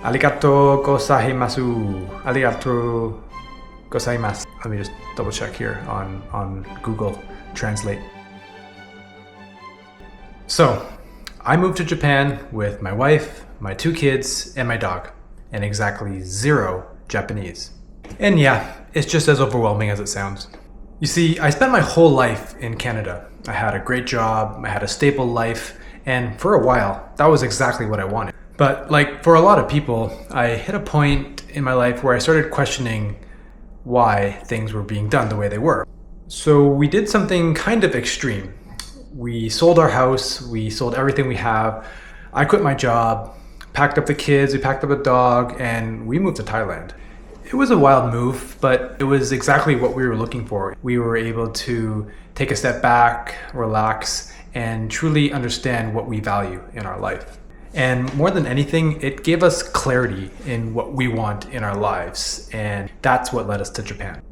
Arigato gozaimasu. Arigato gozaimasu. Let me just double check here on Google Translate. So, I moved to Japan with my wife, my 2 kids, and my dog, and exactly 0 Japanese. And yeah, it's just as overwhelming as it sounds. You see, I spent my whole life in Canada. I had a great job, I had a stable life, and for a while, that was exactly what I wanted. But like for a lot of people, I hit a point in my life where I started questioning why things were being done the way they were. So we did something kind of extreme. We sold our house, we sold everything we have. I quit my job, packed up the kids, we packed up a dog, and we moved to Thailand. It was a wild move, but it was exactly what we were looking for. We were able to take a step back, relax, and truly understand what we value in our life. And more than anything, it gave us clarity in what we want in our lives, and that's what led us to Japan.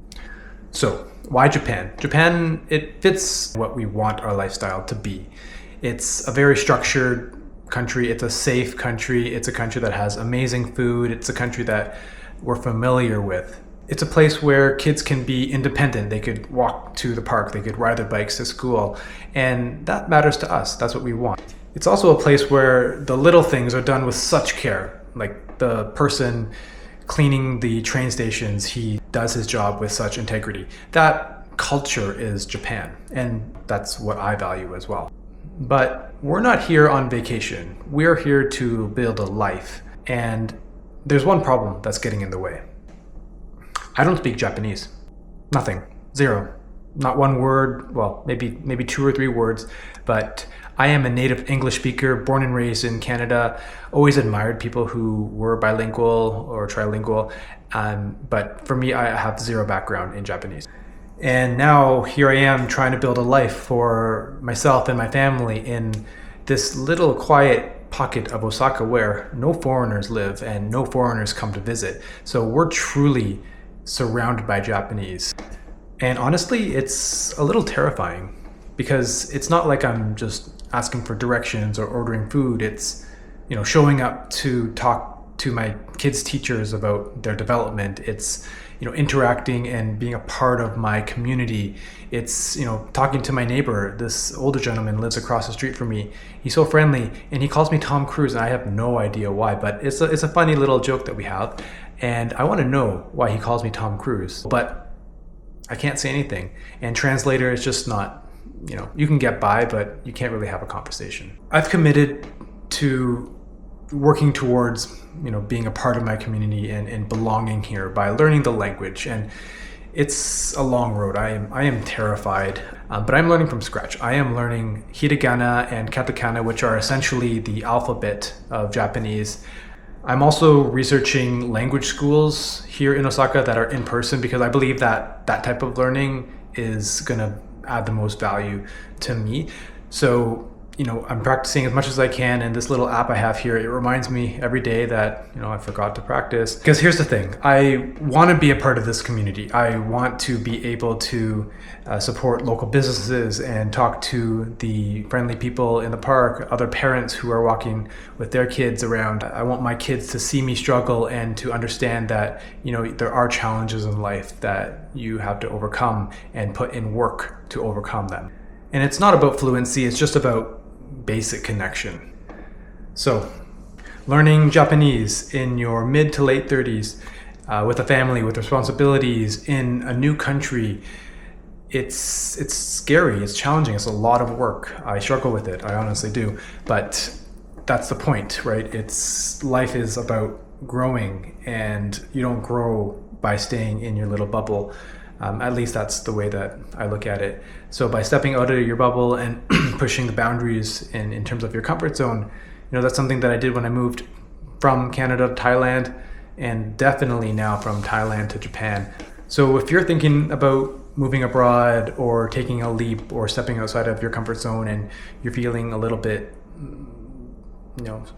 So, why Japan? Japan, it fits what we want our lifestyle to be. It's a very structured country, it's a safe country, it's a country that has amazing food, it's a country that we're familiar with. It's a place where kids can be independent. They could walk to the park, they could ride their bikes to school, and that matters to us. That's what we want. It's also a place where the little things are done with such care. Like the person cleaning the train stations, he does his job with such integrity. That culture is Japan, and that's what I value as well. But we're not here on vacation. We're here to build a life, and there's one problem that's getting in the way. I don't speak Japanese. Nothing. 0. Not one word. Well, maybe 2 or 3 words. But I am a native English speaker, born and raised in Canada. Always admired people who were bilingual or trilingual. But for me, I have 0 background in Japanese. And now here I am trying to build a life for myself and my family in this little quiet pocket of Osaka where no foreigners live and no foreigners come to visit. So we're truly surrounded by Japanese. And honestly, it's a little terrifying because it's not like I'm just asking for directions or ordering food. It's, showing up to talk to my kids' teachers about their development. It's, interacting and being a part of my community. It's, talking to my neighbor. This older gentleman lives across the street from me. He's so friendly and he calls me Tom Cruise and I have no idea why, but it's a funny little joke that we have. And I want to know why he calls me Tom Cruise, but I can't say anything. And translator is just not, you can get by, but you can't really have a conversation. I've committed to working towards being a part of my community and belonging here by learning the language, and it's a long road. I am terrified, but I'm learning from scratch. I am learning hiragana and katakana, which are essentially the alphabet of Japanese. I'm also researching language schools here in Osaka that are in person because I believe that that type of learning is going to add the most value to me. So I'm practicing as much as I can, and this little app I have here, it reminds me every day that, I forgot to practice. Because here's the thing, I want to be a part of this community. I want to be able to support local businesses and talk to the friendly people in the park, other parents who are walking with their kids around. I want my kids to see me struggle and to understand that, there are challenges in life that you have to overcome and put in work to overcome them. And it's not about fluency, it's just about basic connection. So, learning Japanese in your mid to late 30s, with a family, with responsibilities, in a new country, it's scary, it's challenging, it's a lot of work. I struggle with it, I honestly do. But that's the point, right? Life is about growing, and you don't grow by staying in your little bubble. At least that's the way that I look at it. So by stepping out of your bubble and pushing the boundaries in terms of your comfort zone, that's something that I did when I moved from Canada to Thailand, and definitely now from Thailand to Japan. So if you're thinking about moving abroad or taking a leap or stepping outside of your comfort zone and you're feeling a little bit,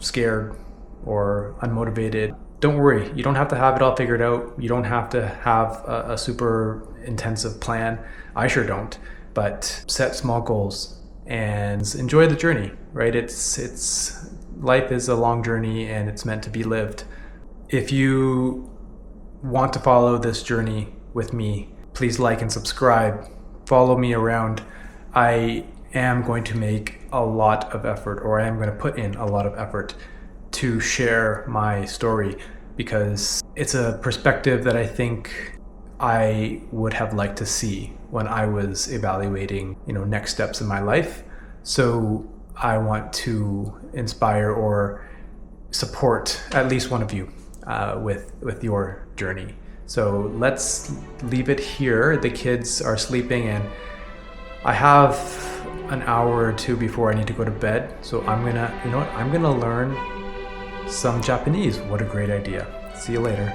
scared or unmotivated, don't worry. You don't have to have it all figured out. You don't have to have a super intensive plan. I sure don't. But set small goals and enjoy the journey, right? Life is a long journey and it's meant to be lived. If you want to follow this journey with me, please like and subscribe. Follow me around. I am going to make a lot of effort, or I am going to put in a lot of effort to share my story, because it's a perspective that I think I would have liked to see when I was evaluating, next steps in my life. So I want to inspire or support at least one of you with your journey. So let's leave it here. The kids are sleeping and I have an hour or two before I need to go to bed. So I'm gonna learn some Japanese. What a great idea. See you later.